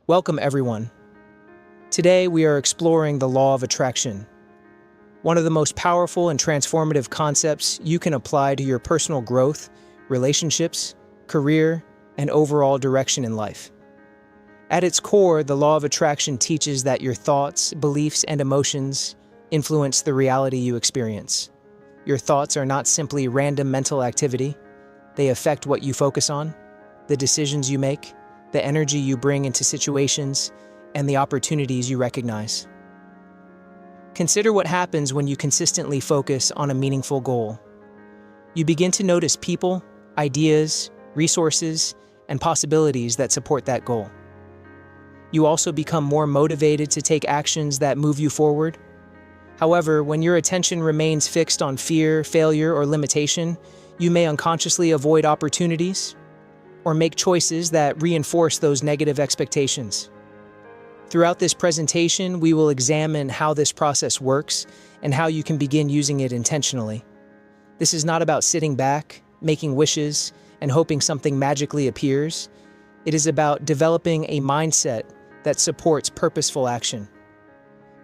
Welcome, everyone. Today, we are exploring the law of attraction, one of the most powerful and transformative concepts you can apply to your personal growth, relationships, career, and overall direction in life. At its core, the law of attraction teaches that your thoughts, beliefs, and emotions influence the reality you experience. Your thoughts are not simply random mental activity. They affect what you focus on, the decisions you make, the energy you bring into situations, and the opportunities you recognize. Consider what happens when you consistently focus on a meaningful goal. You begin to notice people, ideas, resources, and possibilities that support that goal. You also become more motivated to take actions that move you forward. However, when your attention remains fixed on fear, failure, or limitation, you may unconsciously avoid opportunities or make choices that reinforce those negative expectations. Throughout this presentation, we will examine how this process works and how you can begin using it intentionally. This is not about sitting back, making wishes, and hoping something magically appears. It is about developing a mindset that supports purposeful action.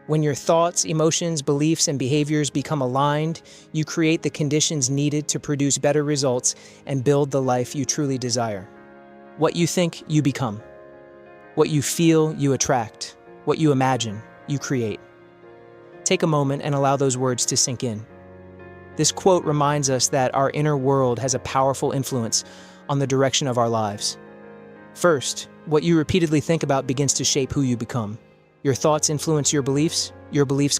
When your thoughts, emotions, beliefs, and behaviors become aligned, you create the conditions needed to produce better results and build the life you truly desire. What you think, you become. What you feel, you attract. What you imagine, you create. Take a moment and allow those words to sink in. This quote reminds us that our inner world has a powerful influence on the direction of our lives. First, what you repeatedly think about begins to shape who you become. Your thoughts influence your beliefs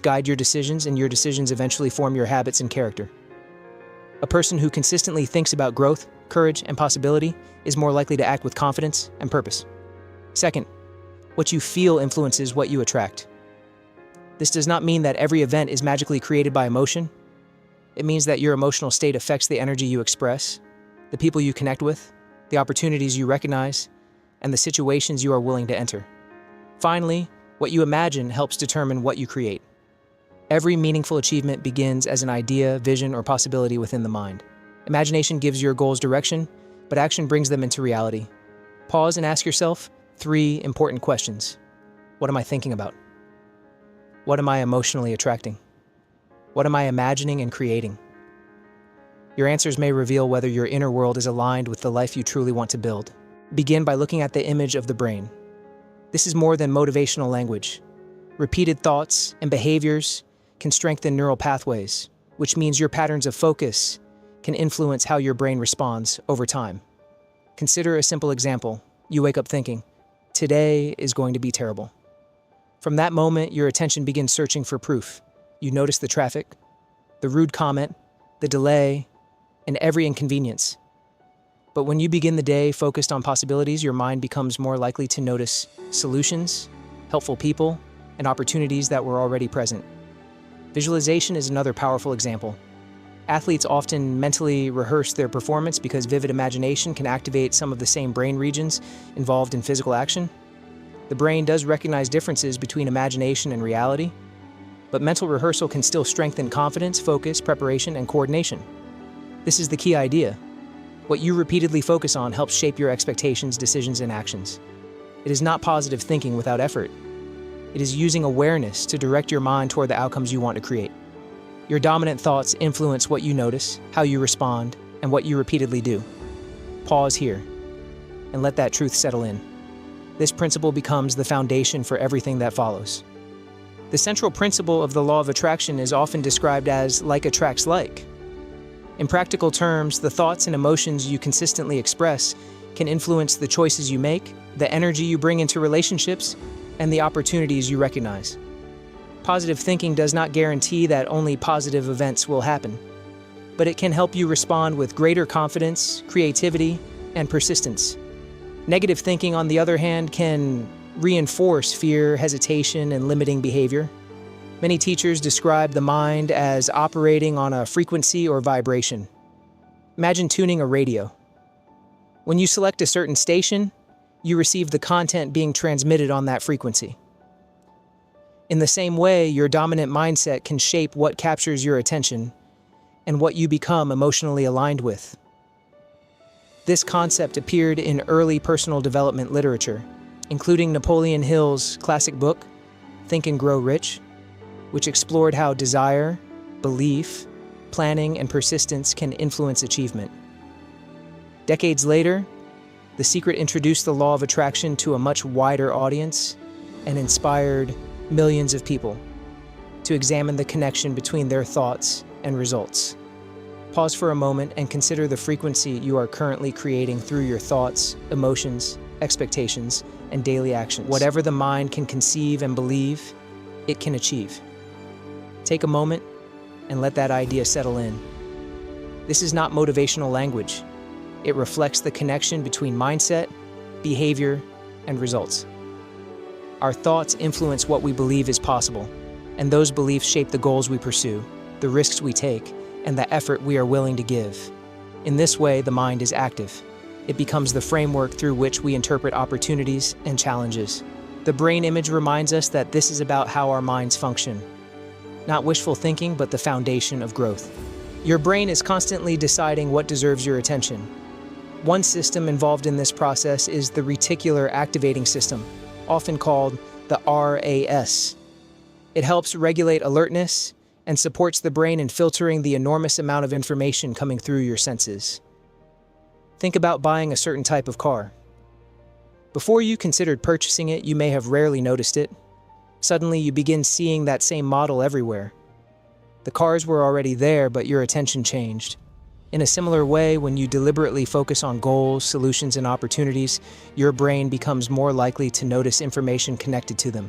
guide your decisions, and your decisions eventually form your habits and character. A person who consistently thinks about growth, courage, and possibility is more likely to act with confidence and purpose. Second, what you feel influences what you attract. This does not mean that every event is magically created by emotion. It means that your emotional state affects the energy you express, the people you connect with, the opportunities you recognize, and the situations you are willing to enter. Finally, what you imagine helps determine what you create. Every meaningful achievement begins as an idea, vision, or possibility within the mind. Imagination gives your goals direction, but action brings them into reality. Pause and ask yourself 3 important questions. What am I thinking about? What am I emotionally attracting? What am I imagining and creating? Your answers may reveal whether your inner world is aligned with the life you truly want to build. Begin by looking at the image of the brain. This is more than motivational language. Repeated thoughts and behaviors can strengthen neural pathways, which means your patterns of focus can influence how your brain responds over time. Consider a simple example. You wake up thinking, "Today is going to be terrible." From that moment, your attention begins searching for proof. You notice the traffic, the rude comment, the delay, and every inconvenience. But when you begin the day focused on possibilities, your mind becomes more likely to notice solutions, helpful people, and opportunities that were already present. Visualization is another powerful example. Athletes often mentally rehearse their performance because vivid imagination can activate some of the same brain regions involved in physical action. The brain does recognize differences between imagination and reality, but mental rehearsal can still strengthen confidence, focus, preparation, and coordination. This is the key idea. What you repeatedly focus on helps shape your expectations, decisions, and actions. It is not positive thinking without effort. It is using awareness to direct your mind toward the outcomes you want to create. Your dominant thoughts influence what you notice, how you respond, and what you repeatedly do. Pause here and let that truth settle in. This principle becomes the foundation for everything that follows. The central principle of the law of attraction is often described as like attracts like. In practical terms, the thoughts and emotions you consistently express can influence the choices you make, the energy you bring into relationships, and the opportunities you recognize. Positive thinking does not guarantee that only positive events will happen, but it can help you respond with greater confidence, creativity, and persistence. Negative thinking, on the other hand, can reinforce fear, hesitation, and limiting behavior. Many teachers describe the mind as operating on a frequency or vibration. Imagine tuning a radio. When you select a certain station, you receive the content being transmitted on that frequency. In the same way, your dominant mindset can shape what captures your attention and what you become emotionally aligned with. This concept appeared in early personal development literature, including Napoleon Hill's classic book, Think and Grow Rich, which explored how desire, belief, planning, and persistence can influence achievement. Decades later, The Secret introduced the law of attraction to a much wider audience and inspired millions of people to examine the connection between their thoughts and results. Pause for a moment and consider the frequency you are currently creating through your thoughts, emotions, expectations, and daily actions. Whatever the mind can conceive and believe, it can achieve. Take a moment and let that idea settle in. This is not motivational language. It reflects the connection between mindset, behavior, and results. Our thoughts influence what we believe is possible, and those beliefs shape the goals we pursue, the risks we take, and the effort we are willing to give. In this way, the mind is active. It becomes the framework through which we interpret opportunities and challenges. The brain image reminds us that this is about how our minds function. Not wishful thinking, but the foundation of growth. Your brain is constantly deciding what deserves your attention. One system involved in this process is the reticular activating system, often called the RAS. It helps regulate alertness and supports the brain in filtering the enormous amount of information coming through your senses. Think about buying a certain type of car. Before you considered purchasing it, you may have rarely noticed it. Suddenly, you begin seeing that same model everywhere. The cars were already there, but your attention changed. In a similar way, when you deliberately focus on goals, solutions, and opportunities, your brain becomes more likely to notice information connected to them.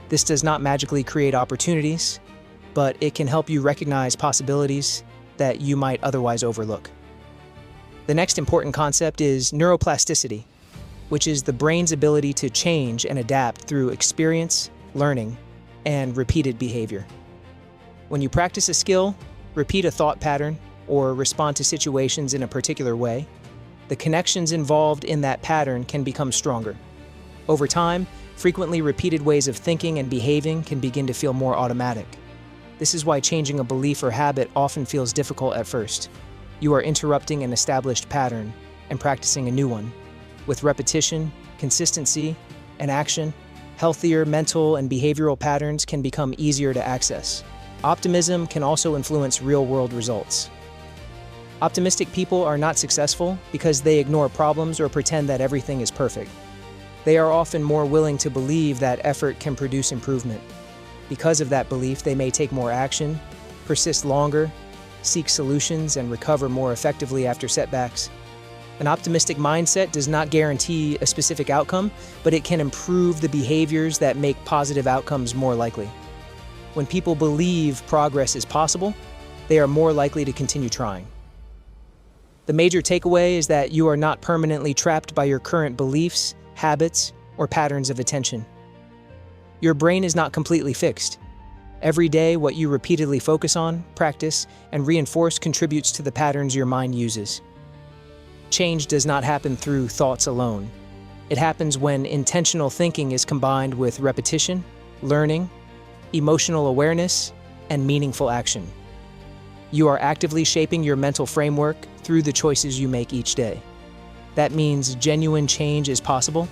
This does not magically create opportunities, but it can help you recognize possibilities that you might otherwise overlook. The next important concept is neuroplasticity, which is the brain's ability to change and adapt through experience, learning, and repeated behavior. When you practice a skill, repeat a thought pattern, or respond to situations in a particular way, the connections involved in that pattern can become stronger. Over time, frequently repeated ways of thinking and behaving can begin to feel more automatic. This is why changing a belief or habit often feels difficult at first. You are interrupting an established pattern and practicing a new one. With repetition, consistency, and action, healthier mental and behavioral patterns can become easier to access. Optimism can also influence real-world results. Optimistic people are not successful because they ignore problems or pretend that everything is perfect. They are often more willing to believe that effort can produce improvement. Because of that belief, they may take more action, persist longer, seek solutions, and recover more effectively after setbacks. An optimistic mindset does not guarantee a specific outcome, but it can improve the behaviors that make positive outcomes more likely. When people believe progress is possible, they are more likely to continue trying. The major takeaway is that you are not permanently trapped by your current beliefs, habits, or patterns of attention. Your brain is not completely fixed. Every day, what you repeatedly focus on, practice, and reinforce contributes to the patterns your mind uses. Change does not happen through thoughts alone. It happens when intentional thinking is combined with repetition, learning, emotional awareness, and meaningful action. You are actively shaping your mental framework through the choices you make each day. That means genuine change is possible,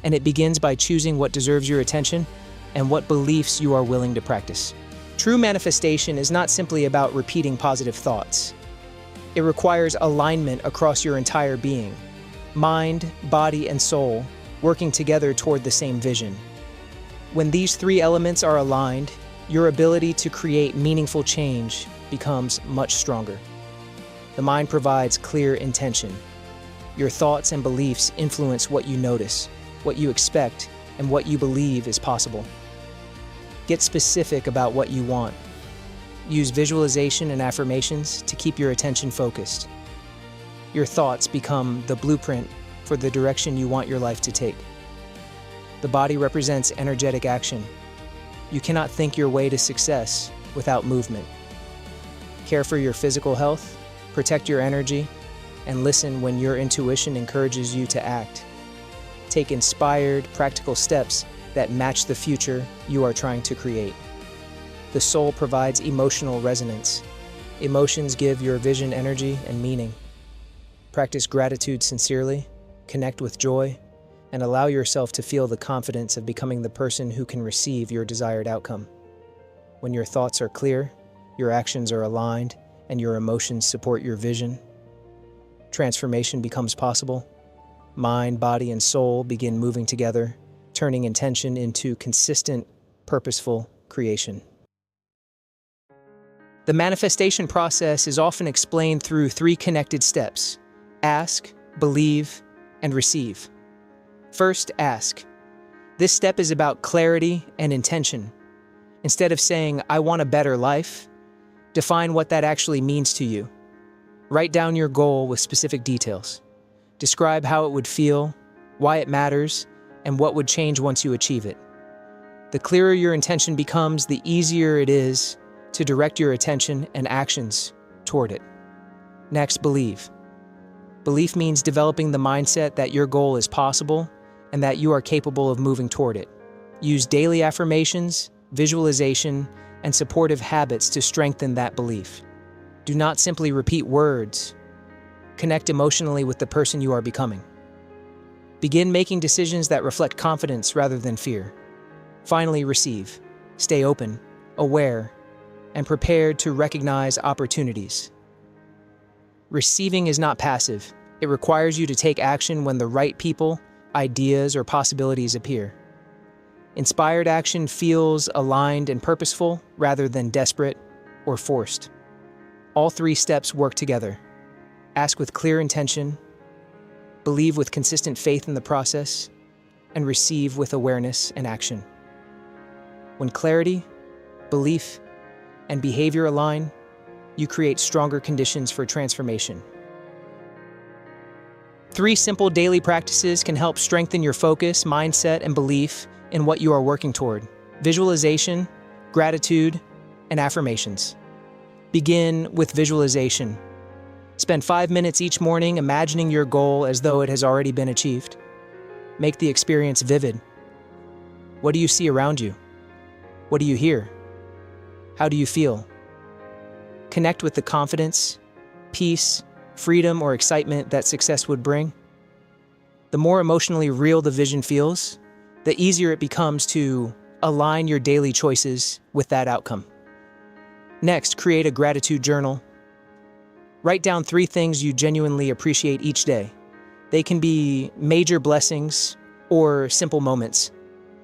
and it begins by choosing what deserves your attention and what beliefs you are willing to practice. True manifestation is not simply about repeating positive thoughts. It requires alignment across your entire being, mind, body, and soul, working together toward the same vision. When these three elements are aligned, your ability to create meaningful change becomes much stronger. The mind provides clear intention. Your thoughts and beliefs influence what you notice, what you expect, and what you believe is possible. Get specific about what you want. Use visualization and affirmations to keep your attention focused. Your thoughts become the blueprint for the direction you want your life to take. The body represents energetic action. You cannot think your way to success without movement. Care for your physical health, protect your energy, and listen when your intuition encourages you to act. Take inspired, practical steps that match the future you are trying to create. The soul provides emotional resonance. Emotions give your vision energy and meaning. Practice gratitude sincerely, connect with joy, and allow yourself to feel the confidence of becoming the person who can receive your desired outcome. When your thoughts are clear, your actions are aligned, and your emotions support your vision, transformation becomes possible. Mind, body, and soul begin moving together, turning intention into consistent, purposeful creation. The manifestation process is often explained through 3 connected steps: ask, believe, and receive. First, ask. This step is about clarity and intention. Instead of saying, "I want a better life," define what that actually means to you. Write down your goal with specific details. Describe how it would feel, why it matters, and what would change once you achieve it. The clearer your intention becomes, the easier it is to direct your attention and actions toward it. Next, believe. Belief means developing the mindset that your goal is possible and that you are capable of moving toward it. Use daily affirmations, visualization, and supportive habits to strengthen that belief. Do not simply repeat words. Connect emotionally with the person you are becoming. Begin making decisions that reflect confidence rather than fear. Finally, receive. Stay open, aware, and prepared to recognize opportunities. Receiving is not passive. It requires you to take action when the right people, ideas, or possibilities appear. Inspired action feels aligned and purposeful rather than desperate or forced. All 3 steps work together. Ask with clear intention, believe with consistent faith in the process, and receive with awareness and action. When clarity, belief, and behavior align, you create stronger conditions for transformation. 3 simple daily practices can help strengthen your focus, mindset, and belief in what you are working toward: visualization, gratitude, and affirmations. Begin with visualization. Spend 5 minutes each morning imagining your goal as though it has already been achieved. Make the experience vivid. What do you see around you? What do you hear? How do you feel? Connect with the confidence, peace, freedom, or excitement that success would bring. The more emotionally real the vision feels, the easier it becomes to align your daily choices with that outcome. Next, create a gratitude journal. Write down 3 things you genuinely appreciate each day. They can be major blessings or simple moments.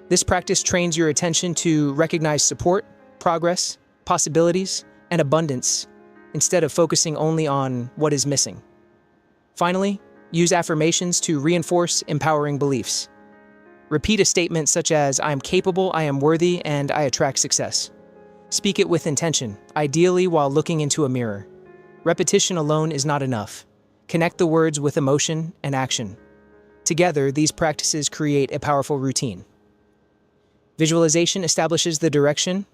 This practice trains your attention to recognize support, progress, possibilities, and abundance instead of focusing only on what is missing. Finally, use affirmations to reinforce empowering beliefs. Repeat a statement such as, "I am capable, I am worthy, and I attract success." Speak it with intention, ideally while looking into a mirror. Repetition alone is not enough. Connect the words with emotion and action. Together, these practices create a powerful routine. Visualization establishes the direction,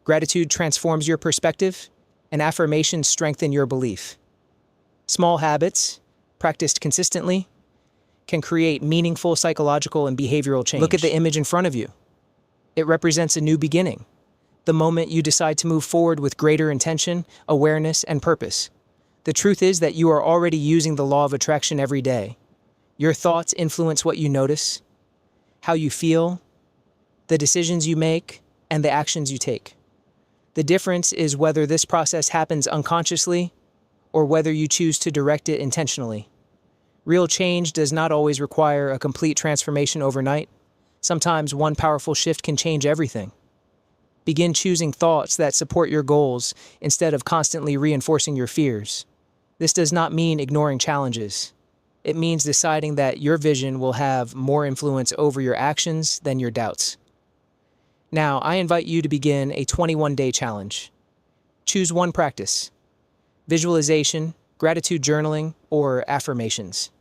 gratitude transforms your perspective, and affirmations strengthen your belief. Small habits, practiced consistently, can create meaningful psychological and behavioral change. Look at the image in front of you. It represents a new beginning, the moment you decide to move forward with greater intention, awareness, and purpose. The truth is that you are already using the law of attraction every day. Your thoughts influence what you notice, how you feel, the decisions you make, and the actions you take. The difference is whether this process happens unconsciously or whether you choose to direct it intentionally. Real change does not always require a complete transformation overnight. Sometimes one powerful shift can change everything. Begin choosing thoughts that support your goals instead of constantly reinforcing your fears. This does not mean ignoring challenges. It means deciding that your vision will have more influence over your actions than your doubts. Now, I invite you to begin a 21-day challenge. Choose one practice: visualization, gratitude journaling, or affirmations.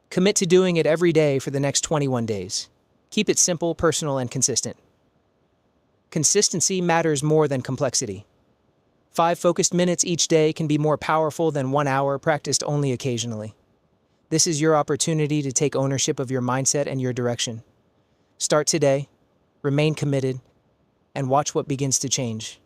Commit to doing it every day for the next 21 days. Keep it simple, personal, and consistent. Consistency matters more than complexity. 5 focused minutes each day can be more powerful than 1 hour practiced only occasionally. This is your opportunity to take ownership of your mindset and your direction. Start today, remain committed, and watch what begins to change.